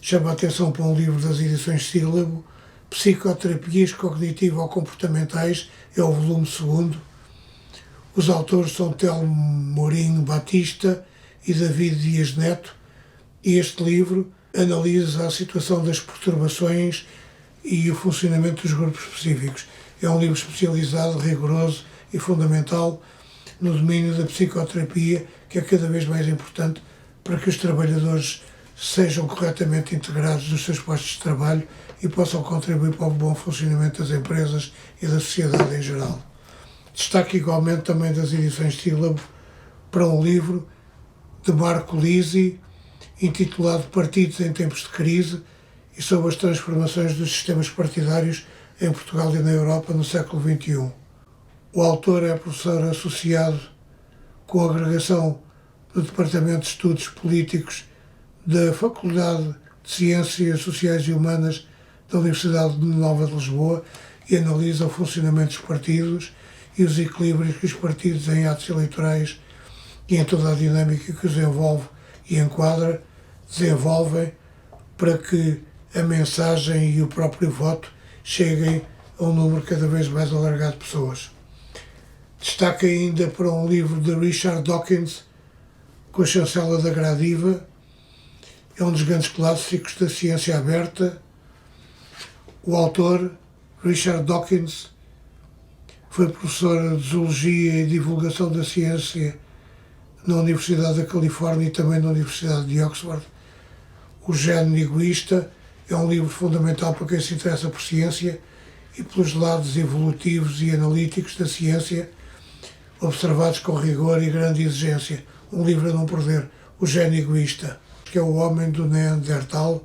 chama a atenção para um livro das edições Sílabo, Psicoterapias Cognitivo-Comportamentais, é o volume 2º. Os autores são Telmo Mourinho Batista e David Dias Neto, e este livro analisa a situação das perturbações e o funcionamento dos grupos específicos. É um livro especializado, rigoroso e fundamental no domínio da psicoterapia, que é cada vez mais importante para que os trabalhadores sejam corretamente integrados nos seus postos de trabalho e possam contribuir para o bom funcionamento das empresas e da sociedade em geral. Destaque igualmente também das edições Sílabo para um livro de Marco Lisi, intitulado Partidos em Tempos de Crise, e sobre as transformações dos sistemas partidários em Portugal e na Europa no século XXI. O autor é professor associado com a agregação do Departamento de Estudos Políticos da Faculdade de Ciências Sociais e Humanas da Universidade Nova de Lisboa e analisa o funcionamento dos partidos e os equilíbrios que os partidos em atos eleitorais e em toda a dinâmica que os envolve e enquadra, desenvolvem para que a mensagem e o próprio voto cheguem a um número cada vez mais alargado de pessoas. Destaque ainda para um livro de Richard Dawkins, com a chancela da Gradiva, é um dos grandes clássicos da ciência aberta. O autor, Richard Dawkins, foi professor de Zoologia e Divulgação da Ciência na Universidade da Califórnia e também na Universidade de Oxford. O Gene Egoísta é um livro fundamental para quem se interessa por ciência e pelos lados evolutivos e analíticos da ciência, observados com rigor e grande exigência. Um livro a não perder, O Gene Egoísta, que é o homem do Neandertal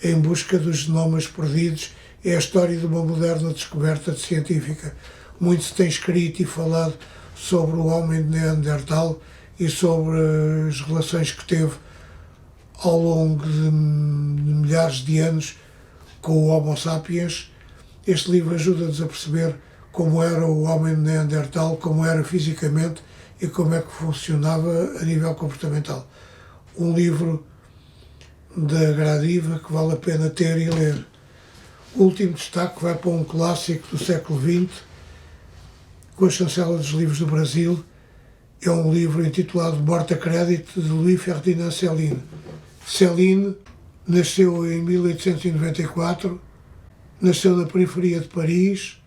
em busca dos genomas perdidos, é a história de uma moderna descoberta científica. Muito se tem escrito e falado sobre o homem de Neandertal e sobre as relações que teve ao longo de milhares de anos com o Homo sapiens. Este livro ajuda-nos a perceber como era o homem de Neandertal, como era fisicamente e como é que funcionava a nível comportamental. Um livro da Gradiva que vale a pena ter e ler. O último destaque vai para um clássico do século XX, com a chancela dos livros do Brasil. É um livro intitulado Morte a Crédito, de Louis Ferdinand Céline. Céline nasceu em 1894, nasceu na periferia de Paris,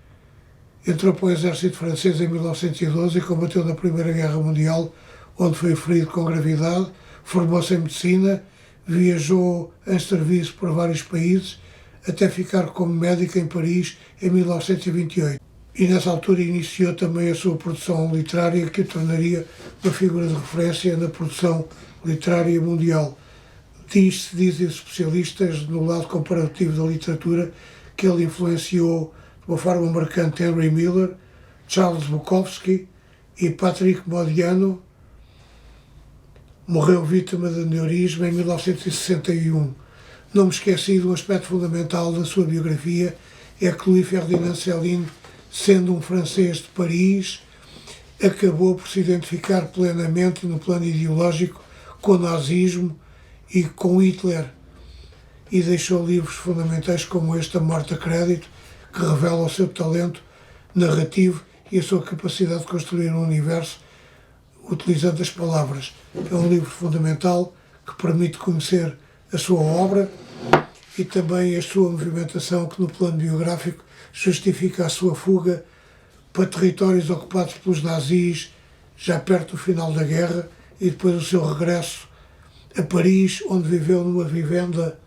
entrou para o exército francês em 1912 e combateu na Primeira Guerra Mundial, onde foi ferido com gravidade, formou-se em medicina, viajou em serviço por vários países, até ficar como médico em Paris em 1928. E nessa altura iniciou também a sua produção literária, que o tornaria uma figura de referência na produção literária mundial. Dizem os especialistas no lado comparativo da literatura que ele influenciou de uma forma marcante Henry Miller, Charles Bukowski e Patrick Modiano. Morreu vítima de aneurisma em 1961. Não me esqueci de um aspecto fundamental da sua biografia, é que Louis Ferdinand Céline, sendo um francês de Paris, acabou por se identificar plenamente no plano ideológico com o nazismo e com Hitler, e deixou livros fundamentais como este, A Morte a Crédito, que revela o seu talento narrativo e a sua capacidade de construir um universo utilizando as palavras. É um livro fundamental que permite conhecer a sua obra e também a sua movimentação, que no plano biográfico justifica a sua fuga para territórios ocupados pelos nazis já perto do final da guerra e depois o seu regresso a Paris, onde viveu numa vivenda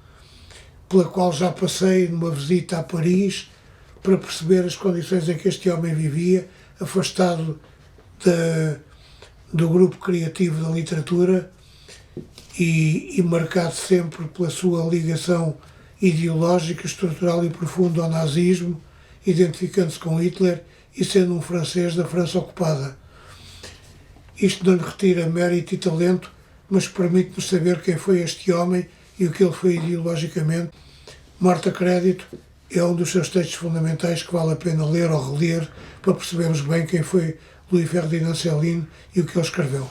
pela qual já passei numa visita a Paris para perceber as condições em que este homem vivia, afastado do grupo criativo da literatura e marcado sempre pela sua ligação ideológica, estrutural e profunda ao nazismo, identificando-se com Hitler e sendo um francês da França ocupada. Isto não lhe retira mérito e talento, mas permite-nos saber quem foi este homem e o que ele foi ideologicamente. Morte a Crédito é um dos seus textos fundamentais que vale a pena ler ou reler para percebermos bem quem foi Louis Ferdinand Céline e o que ele escreveu.